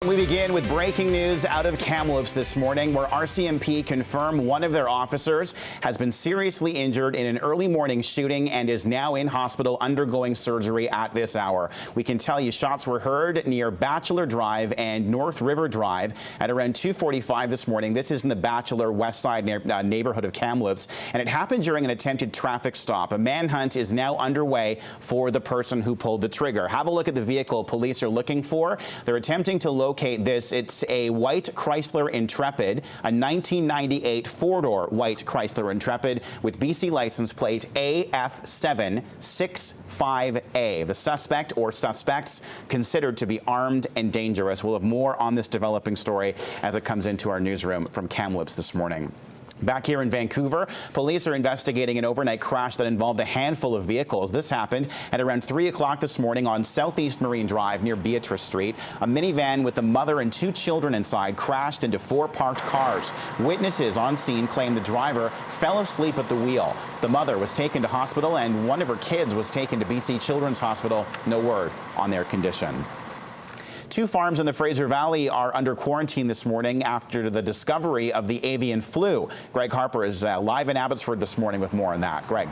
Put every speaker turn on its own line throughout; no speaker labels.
We begin with breaking news out of Kamloops this morning, where RCMP confirmed one of their officers has been seriously injured in an early morning shooting and is now in hospital undergoing surgery at this hour. We can tell you shots were heard near Bachelor Drive and North River Drive at around 2:45 this morning. This is in the Bachelor West Side neighborhood of Kamloops, and it happened during an attempted traffic stop. A manhunt is now underway for the person who pulled the trigger. Have a look at the vehicle police are looking for. They're attempting to locate this. It's a white Chrysler Intrepid, a 1998 four-door white Chrysler Intrepid with BC license plate AF765A. The suspect or suspects considered to be armed and dangerous. We'll have more on this developing story as it comes into our newsroom from Kamloops this morning. Back here in Vancouver, police are investigating an overnight crash that involved a handful of vehicles. This happened at around 3 o'clock this morning on Southeast Marine Drive near Beatrice Street. A minivan with the mother and 2 children inside crashed into 4 parked cars. Witnesses on scene claim the driver fell asleep at the wheel. The mother was taken to hospital and one of her kids was taken to BC Children's Hospital. No word on their condition. 2 farms in the Fraser Valley are under quarantine this morning after the discovery of the avian flu. Greg Harper is live in Abbotsford this morning with more on that. Greg.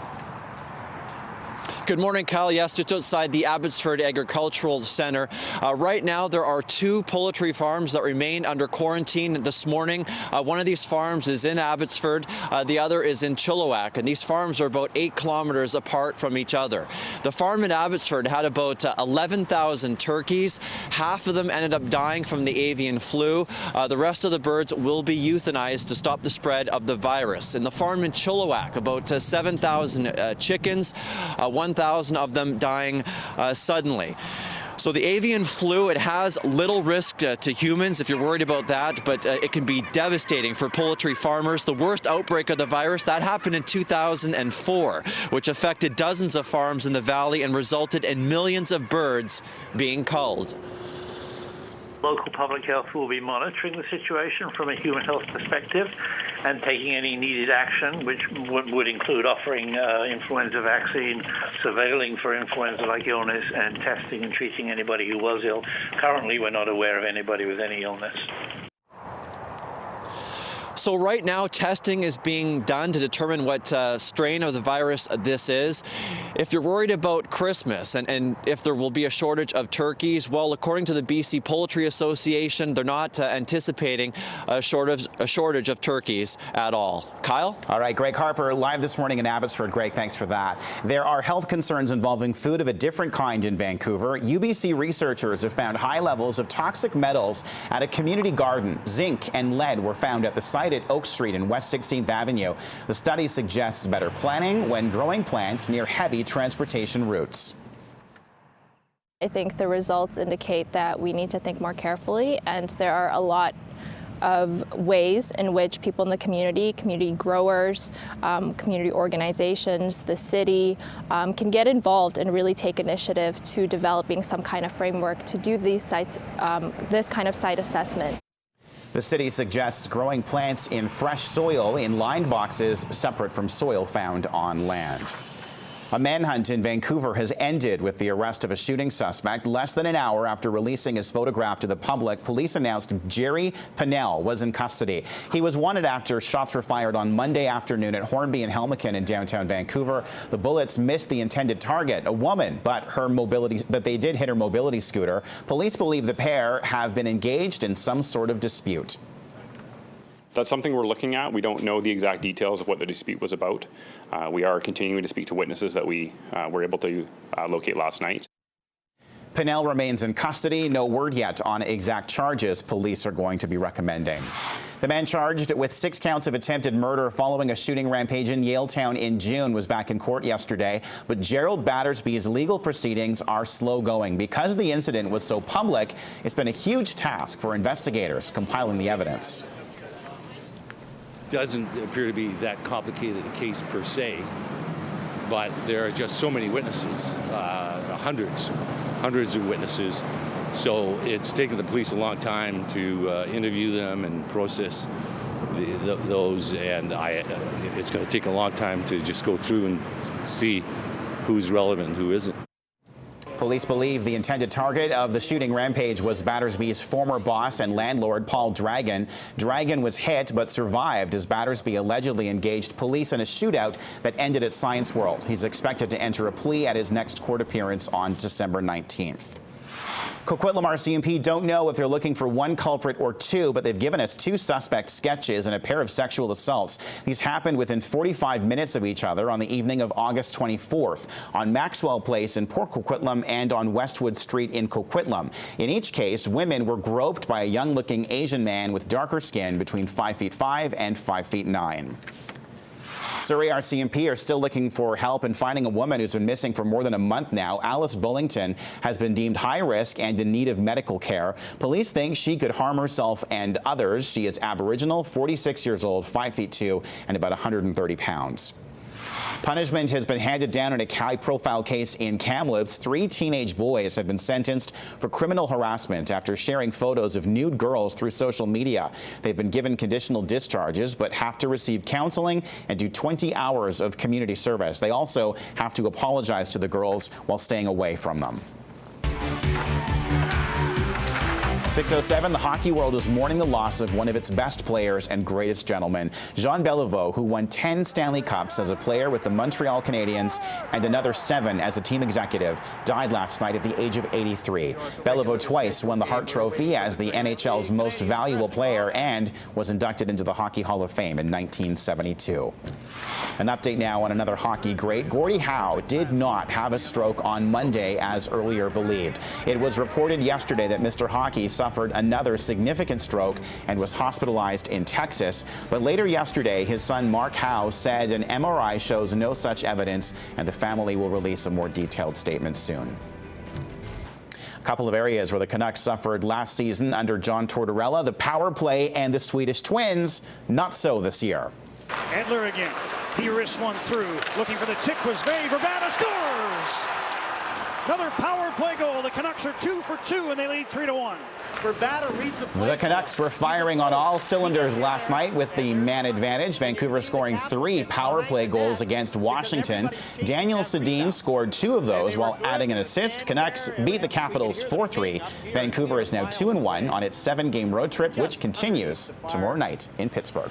Good morning, Kyle. Yes, just outside the Abbotsford Agricultural Centre. Right now, there are 2 poultry farms that remain under quarantine this morning. One of these farms is in Abbotsford. The other is in Chilliwack, and these farms are about 8 kilometers apart from each other. The farm in Abbotsford had about 11,000 turkeys. Half of them ended up dying from the avian flu. The rest of the birds will be euthanized to stop the spread of the virus. In the farm in Chilliwack, about 7,000 chickens, 1,000 of them dying suddenly. So the avian flu, it has little risk to humans if you're worried about that, but it can be devastating for poultry farmers. The worst outbreak of the virus, that happened in 2004, which affected dozens of farms in the valley and resulted in millions of birds being culled.
Local public health will be monitoring the situation from a human health perspective and taking any needed action, which would include offering influenza vaccine, surveilling for influenza-like illness, and testing and treating anybody who was ill. Currently, we're not aware of anybody with any illness.
So right now, testing is being done to determine what strain of the virus this is. If you're worried about Christmas and if there will be a shortage of turkeys, well, according to the BC Poultry Association, they're not anticipating a shortage of turkeys at all. Kyle?
All right, Greg Harper, live this morning in Abbotsford. Greg, thanks for that. There are health concerns involving food of a different kind in Vancouver. UBC researchers have found high levels of toxic metals at a community garden. Zinc and lead were found at the site at Oak Street and West 16th Avenue. The study suggests better planning when growing plants near heavy transportation routes.
I think the results indicate that we need to think more carefully, and there are a lot of ways in which people in the community growers, community organizations, the city can get involved and really take initiative to developing some kind of framework to do these sites, this kind of site assessment.
The city suggests growing plants in fresh soil in lined boxes separate from soil found on land. A manhunt in Vancouver has ended with the arrest of a shooting suspect. Less than an hour after releasing his photograph to the public, police announced Jerry Pinnell was in custody. He was wanted after shots were fired on Monday afternoon at Hornby and Helmicon in downtown Vancouver. The bullets missed the intended target, a woman, but they did hit her mobility scooter. Police believe the pair have been engaged in some sort of dispute.
That's something we're looking at. We don't know the exact details of what the dispute was about. We are continuing to speak to witnesses that we were able to locate last night.
Pinnell remains in custody. No word yet on exact charges police are going to be recommending. The man charged with 6 counts of attempted murder following a shooting rampage in Yaletown in June was back in court yesterday, but Gerald Battersby's legal proceedings are slow going. Because the incident was so public, it's been a huge task for investigators compiling the evidence.
Doesn't appear to be that complicated a case per se, but there are just so many witnesses, hundreds of witnesses. So it's taken the police a long time to interview them and process those, and it's going to take a long time to just go through and see who's relevant and who isn't.
Police believe the intended target of the shooting rampage was Battersby's former boss and landlord, Paul Dragon. Dragon was hit but survived as Battersby allegedly engaged police in a shootout that ended at Science World. He's expected to enter a plea at his next court appearance on December 19th. Coquitlam RCMP don't know if they're looking for one culprit or two, but they've given us two suspect sketches and a pair of sexual assaults. These happened within 45 minutes of each other on the evening of August 24th on Maxwell Place in Port Coquitlam and on Westwood Street in Coquitlam. In each case, women were groped by a young-looking Asian man with darker skin between 5'5" and 5'9". Surrey RCMP are still looking for help in finding a woman who's been missing for more than a month now. Alice Bullington has been deemed high risk and in need of medical care. Police think she could harm herself and others. She is Aboriginal, 46 years old, 5'2", and about 130 pounds. Punishment has been handed down in a high-profile case in Kamloops. 3 teenage boys have been sentenced for criminal harassment after sharing photos of nude girls through social media. They've been given conditional discharges but have to receive counseling and do 20 hours of community service. They also have to apologize to the girls while staying away from them. 6:07, the hockey world is mourning the loss of one of its best players and greatest gentlemen. Jean Beliveau, who won 10 Stanley Cups as a player with the Montreal Canadiens and another 7 as a team executive, died last night at the age of 83. Beliveau twice won the Hart Trophy as the NHL's most valuable player and was inducted into the Hockey Hall of Fame in 1972. An update now on another hockey great. Gordie Howe did not have a stroke on Monday as earlier believed. It was reported yesterday that Mr. Hockey suffered another significant stroke and was hospitalized in Texas. But later yesterday, his son Mark Howe said an MRI shows no such evidence, and the family will release a more detailed statement soon. A couple of areas where the Canucks suffered last season under John Tortorella, the power play and the Swedish Twins, not so this year.
Edler again. He wrists one through. Looking for the tip was Vey. Verbata scores! Another power play goal. The Canucks are 2 for 2 and they lead 3-1.
Verbata reads the play.
The Canucks were firing on all cylinders last night with the man advantage. Vancouver scoring 3 power play goals against Washington. Daniel Sedin scored 2 of those while adding an assist. Canucks beat the Capitals 4-3. Vancouver is now 2-1 on its 7-game road trip, which continues tomorrow night in Pittsburgh.